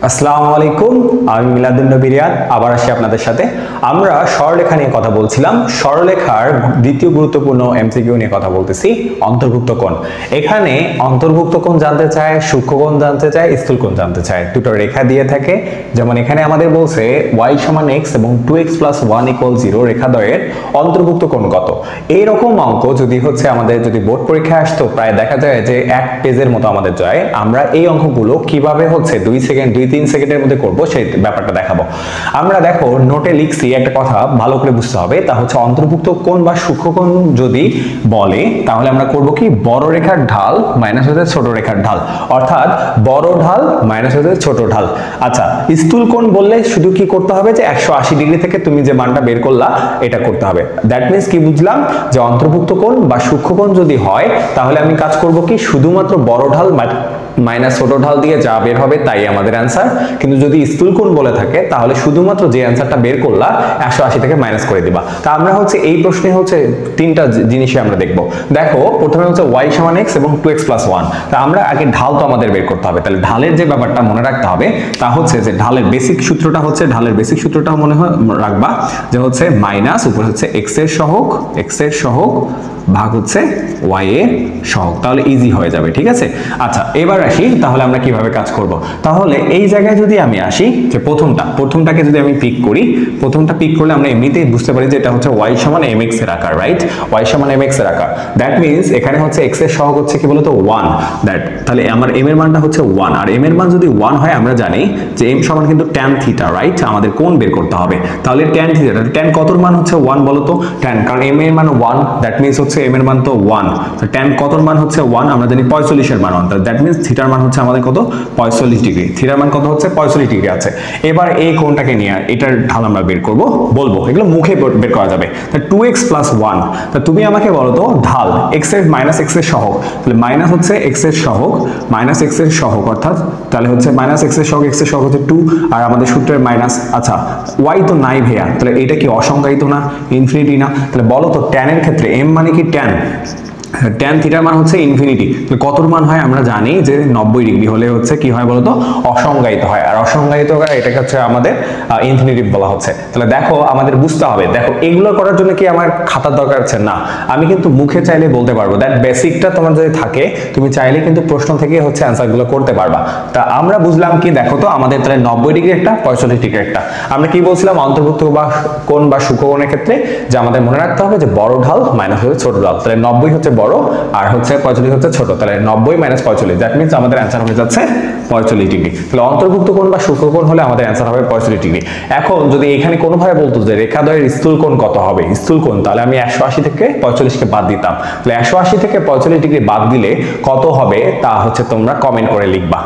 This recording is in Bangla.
আসসালামু আলাইকুম, আমি মিলাদুন নবী রিয়াদ আবার আসি আপনাদের সাথে। আমরা সরলরেখা নিয়ে কথা বলছিলাম। সরলরেখার দ্বিতীয় গুরুত্বপূর্ণ এমসিকিউ নিয়ে কথা বলতেছি, অন্তর্ভুক্ত কোণ। এখানে অন্তর্ভুক্ত কোণ জানতে চায়, সূক্ষ্মকোণ জানতে চায়, স্থূলকোণ জানতে চায়। দুটো রেখা দিয়ে থাকে, যেমন এখানে আমাদের বলছে y সমান x এবং 2x + 1 = 0 রেখাদ্বয়ের অন্তর্ভুক্ত কোণ কত। এইরকম অঙ্ক যদি আমাদের বোর্ড পরীক্ষায় আসতো, প্রায় দেখা যায় যে এক পেজের মতো আমাদের যায়। আমরা এই অঙ্কগুলো কিভাবে 2-3 সেকেন্ডের মধ্যে করব সেই ব্যাপারটা দেখাবো। আমরা দেখো নোটে লিখছি একটা কথা ভালো করে বুঝতে হবে, তা হচ্ছে অন্তর্ভুক্ত কোণ বা সূক্ষ্মকোণ যদি বলে তাহলে আমরা করব কি, বড় রেখার ঢাল মাইনাস হচ্ছে ছোট রেখার ঢাল, অর্থাৎ বড় ঢাল মাইনাস হচ্ছে ছোট ঢাল। আচ্ছা, স্থূল কোণ বললে শুধু কি করতে হবে, যে 180 ডিগ্রি থেকে তুমি যে মানটা বের করলা এটা করতে হবে। দ্যাট মিন্স কি বুঝলাম, যে অন্তর্ভুক্ত কোণ বা সূক্ষ্মকোণ যদি হয় তাহলে আমি কাজ করব কি, শুধুমাত্র বড় ঢাল মাইনাস ছোট ঢাল দিয়ে যা বের হবে তাই আমাদের অ্যান্সার। কিন্তু যদি স্থূল কোণ বলে থাকে তাহলে শুধুমাত্র যে অ্যান্সারটা বের করলা 180 থেকে মাইনাস করে দিবা। তা আমরা এই প্রশ্নে তিনটা জিনিসই আমরা দেখব। দেখো, প্রথমে y সমান x এবং 2x + 1। তা আমরা আগে ঢাল তো আমাদের বের করতে হবে, তাহলে ঢালের যে ব্যাপারটা মনে রাখতে হবে তা যে ঢালের বেসিক সূত্রটা মনে রাখবা, যে মাইনাস উপর x এর সহগ ভাগ y এর সহগ, তাহলে ইজি হয়ে যাবে। ঠিক আছে, আচ্ছা এবার আসি তাহলে আমরা কিভাবে কাজ করব। তাহলে এই জায়গায় যদি আমি আসি, যে প্রথমটাকে যদি আমি পিক করলে আমরা এমনিতেই বুঝতে পারি যে এটা y সমান mx এর আকার, রাইট? y সমান mx এর আকার, দ্যাট মিন্স এখানে x এর সহগ কি বলতো 1, তাহলে আমার m এর মানটা 1, আর m এর মান যদি 1 হয় আমরা জানি যে m সমান কিন্তু tan থিটা, রাইট? আমাদের কোণ বের করতে হবে, তাহলে tan থিটা, tan কতর মান 1 বলো তো? tan, কারণ m এর মান 1, দ্যাট মিন্স m এর মান তো 1, তো tan কতর মান 1, আমরা জানি 45 এর মান 1, দ্যাট মিন্স থিটার মান আমাদের কত, 45 ডিগ্রি। থিটার মান কত 45 ডিগ্রি আছে। এবার এই কোণটাকে নিয়ে এটার ঢাল আমরা বের করব, বলবো এগুলো মুখে বের করা যাবে। তো 2x + 1, তো তুমি আমাকে বলো তো ঢাল x এর মাইনাস x এর সহগ, তাহলে মাইনাস x এর সহগ, অর্থাৎ তাহলে মাইনাস x এর সহগ, x এর সহগ 2, আর আমাদের সূত্রের মাইনাস। আচ্ছা, y তো নাই ভাইয়া, তাহলে এটা কি অসংজ্ঞায়িত না, ইনফিনিটি না? তাহলে বলো তো tan এর ক্ষেত্রে m মানে কি tan থিটার মান ইনফিনিটি, তাহলে কতর মান হয় আমরা জানি যে 90 ডিগ্রি হলে কি হয় বলতো, অসংজ্ঞায়িত হয়, আর অসংজ্ঞায়িত এটাকে আমাদের ইনফিনিটিভ বলা হচ্ছে। তাহলে দেখো আমাদের বুঝতে হবে, দেখো এগুলো করার জন্য কি আমার খাতার দরকার আছে? না, আমি কিন্তু মুখে চাইলে বলতে পারবো। দ্যাট বেসিকটা তোমার যদি থাকে তুমি চাইলে কিন্তু প্রশ্ন থেকে অ্যান্সার গুলো করতে পারবা। তা আমরা বুঝলাম কি, দেখো তো আমাদের তাহলে 90 ডিগ্রি একটা, 45 ডিগ্রি একটা। আমরা কি বলছিলাম, অন্তর্ভুক্ত কোণ বা সূক্ষ্মকোণের ক্ষেত্রে যে আমাদের মনে রাখতে হবে যে বড় ঢাল মাইনাস ছোট ঢাল, তাহলে 90 বড় আর 45 ছোট, তাহলে 90 - 45, দ্যাট মিন্স আমাদের অ্যান্সার হয়ে যাচ্ছে 45 ডিগ্রি। তাহলে অন্তর্ভুক্ত কোণ বা সূক্ষ্মকোণ হলে আমাদের অ্যান্সার হবে 45 ডিগ্রি। এখন যদি এখানে কোনোভাবে বলতো যে রেখাদ্বয়ের স্থূল কোণ কত হবে, তাহলে আমি 180 থেকে 45 কে বাদ দিতাম। তাহলে 180 থেকে 45 ডিগ্রি বাদ দিলে কত হবে তা তোমরা কমেন্ট করে লিখবা।